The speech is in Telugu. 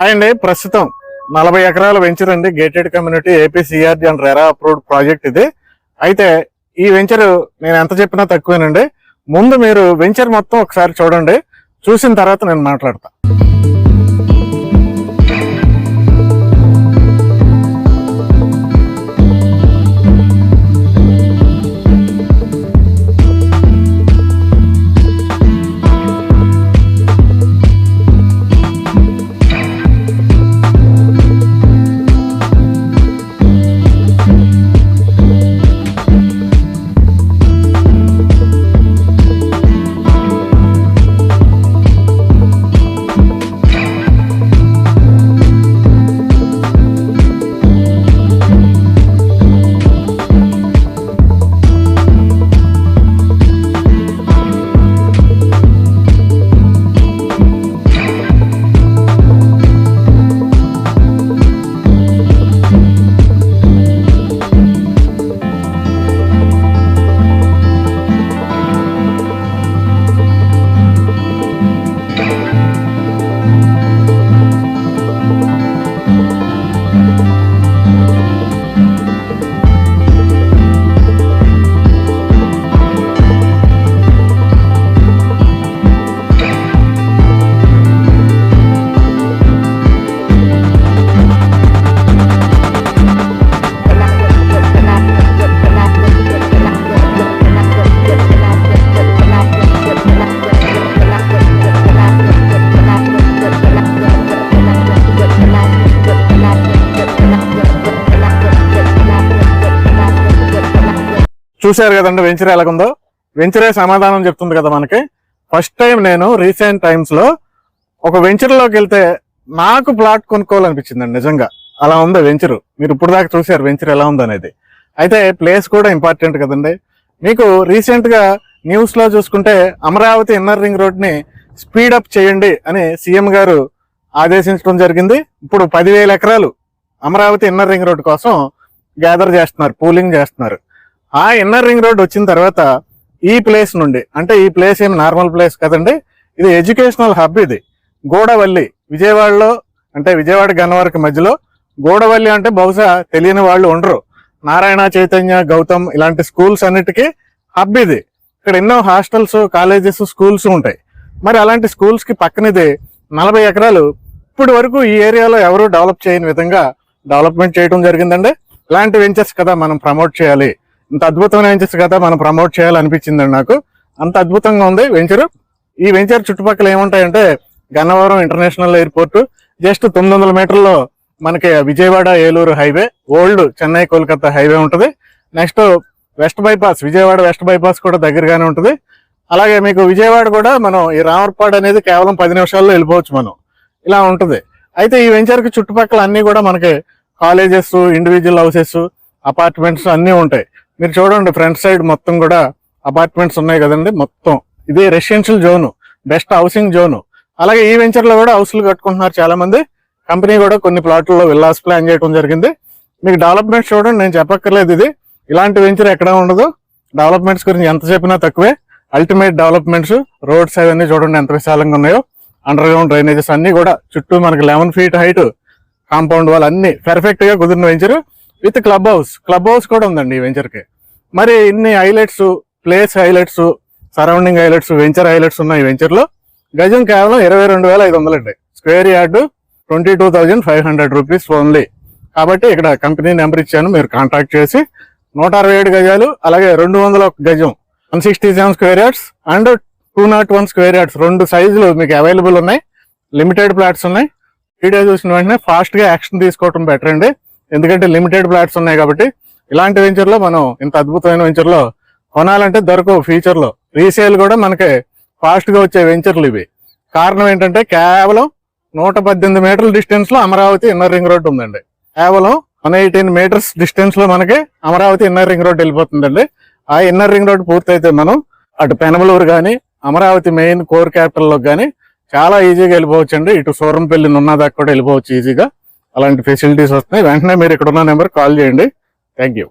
అండి ప్రస్తుతం 40 ఎకరాల వెంచర్ అండి, gated community ఏపీసీఆర్డీ and RERA approved project ఇది. అయితే ఈ వెంచర్ నేను ఎంత చెప్పినా తక్కువేనండి. ముందు మీరు వెంచర్ మొత్తం ఒకసారి చూడండి, చూసిన తర్వాత నేను మాట్లాడతా. చూశారు కదండి వెంచర్ ఎలాగుందో. వెంచరే సమాధానం చెప్తుంది కదా మనకి. ఫస్ట్ టైం నేను రీసెంట్ టైమ్స్ లో ఒక వెంచర్ లోకి వెళ్తే నాకు ప్లాట్ కొనుక్కోవాలనిపించిందండి. నిజంగా అలా ఉంది వెంచర్. మీరు ఇప్పుడు దాకా చూసారు వెంచర్ ఎలా ఉందనేది. అయితే ప్లేస్ కూడా ఇంపార్టెంట్ కదండి. మీకు రీసెంట్ గా న్యూస్ లో చూసుకుంటే అమరావతి ఇన్నర్ రింగ్ రోడ్ ని స్పీడప్ చేయండి అని సీఎం గారు ఆదేశించడం జరిగింది. ఇప్పుడు 10,000 ఎకరాలు అమరావతి ఇన్నర్ రింగ్ రోడ్ కోసం గ్యాదర్ చేస్తున్నారు, పూలింగ్ చేస్తున్నారు. ఆ ఇన్నర్ రింగ్ రోడ్ వచ్చిన తర్వాత ఈ ప్లేస్ నుండి, అంటే ఈ ప్లేస్ ఏమి నార్మల్ ప్లేస్ కదండి, ఇది ఎడ్యుకేషనల్ హబ్. ఇది గూడవల్లి, విజయవాడలో, అంటే విజయవాడ గన్నవరం మధ్యలో గూడవల్లి అంటే బహుశా తెలియని వాళ్ళు ఉండరు. నారాయణ, చైతన్య, గౌతమ్ ఇలాంటి స్కూల్స్ అన్నిటికీ హబ్ ఇది. ఇక్కడ ఎన్నో హాస్టల్స్, కాలేజెస్, స్కూల్స్ ఉంటాయి. మరి అలాంటి స్కూల్స్ కి పక్కనిది 40 ఎకరాలు ఇప్పటి వరకు ఈ ఏరియాలో ఎవరు డెవలప్ చేయని విధంగా డెవలప్మెంట్ చేయడం జరిగిందండి. ఇలాంటి వెంచర్స్ కదా మనం ప్రమోట్ చేయాలి, ఇంత అద్భుతమైన వెంచర్స్ కదా మనం ప్రమోట్ చేయాలనిపించిందండి నాకు. అంత అద్భుతంగా ఉంది వెంచర్. ఈ వెంచర్ చుట్టుపక్కల ఏముంటాయంటే గన్నవరం ఇంటర్నేషనల్ ఎయిర్పోర్ట్, జస్ట్ 900 మీటర్లో మనకి Vijayawada Eluru highway, old Chennai Kolkata highway ఉంటుంది. Next west bypass, Vijayawada west bypass కూడా దగ్గరగానే ఉంటుంది. అలాగే మీకు విజయవాడ కూడా మనం ఈ రామర్పాడు అనేది కేవలం 10 నిమిషాల్లో వెళ్ళిపోవచ్చు మనం. ఇలా ఉంటుంది. అయితే ఈ వెంచర్కి చుట్టుపక్కల అన్ని కూడా మనకి కాలేజెస్, ఇండివిజువల్ హౌసెస్, అపార్ట్మెంట్స్ అన్నీ ఉంటాయి. మీరు చూడండి ఫ్రంట్ సైడ్ మొత్తం కూడా అపార్ట్మెంట్స్ ఉన్నాయి కదండి. మొత్తం ఇది residential zone, best housing zone. అలాగే ఈ వెంచర్ లో కూడా హౌస్లు కట్టుకుంటున్నారు చాలా మంది. కంపెనీ కూడా కొన్ని ప్లాట్లలో విల్లాస్ ప్లాన్ చేయడం జరిగింది. మీకు డెవలప్మెంట్స్ చూడండి, నేను చెప్పక్కర్లేదు, ఇది ఇలాంటి వెంచర్ ఎక్కడ ఉండదు. డెవలప్మెంట్స్ గురించి ఎంత చెప్పినా తక్కువే. అల్టిమేట్ డెవలప్మెంట్స్, రోడ్స్ అవన్నీ చూడండి ఎంత విశాలంగా ఉన్నాయో. అండర్ గ్రౌండ్ డ్రైనేజెస్ అన్ని కూడా చుట్టూ మనకి 11 feet హైట్, కాంపౌండ్ వాల్ అన్ని పర్ఫెక్ట్ గా కుదిరిన వెంచర్ విత్ క్లబ్ హౌస్ కూడా ఉందండి ఈ వెంచర్ కి. మరి ఇన్ని highlights, place highlights, surrounding highlights, venture highlights ఉన్నాయి ఈ వెంచర్ లో. గజం కేవలం 22,500 అండి. Square yard 22,500 rupees only. కాబట్టి ఇక్కడ కంపెనీ నెంబర్ ఇచ్చాను, మీరు కాంటాక్ట్ చేసి 167 గజాలు, అలాగే 201 గజం 167 square yards and 201 square yards 2 సైజులు మీకు అవైలబుల్ ఉన్నాయి. లిమిటెడ్ ప్లాట్స్ ఉన్నాయి. వీడియో చూసిన వెంటనే ఫాస్ట్ గా యాక్షన్ తీసుకోవడం బెటర్ అండి, ఎందుకంటే లిమిటెడ్ ప్లాట్స్ ఉన్నాయి కాబట్టి. ఇలాంటి వెంచర్ లో మనం ఇంత అద్భుతమైన వెంచర్ లో కొనాలంటే దొరకవు. ఫ్యూచర్ లో రీసేల్ కూడా మనకి ఫాస్ట్ గా వచ్చే వెంచర్లు ఇవి. కారణం ఏంటంటే కేవలం 118 మీటర్ల డిస్టెన్స్ లో అమరావతి ఇన్నర్ రింగ్ రోడ్ ఉందండి. కేవలం 118 మీటర్స్ డిస్టెన్స్ లో మనకి అమరావతి ఇన్నర్ రింగ్ రోడ్ వెళ్ళిపోతుందండి. ఆ ఇన్నర్ రింగ్ రోడ్ పూర్తయితే మనం అటు పెనమలూరు కానీ అమరావతి మెయిన్ కోర్ క్యాపిటల్ లో కానీ చాలా ఈజీగా వెళ్ళిపోవచ్చు అండి. ఇటు సూరంపల్లి నున్నదాకా కూడా వెళ్ళిపోవచ్చు ఈజీగా. అలాంటి ఫెసిలిటీస్ వస్తున్నాయి. వెంటనే మీరు ఇక్కడ ఉన్న నెంబర్ కాల్ చేయండి. Thank you.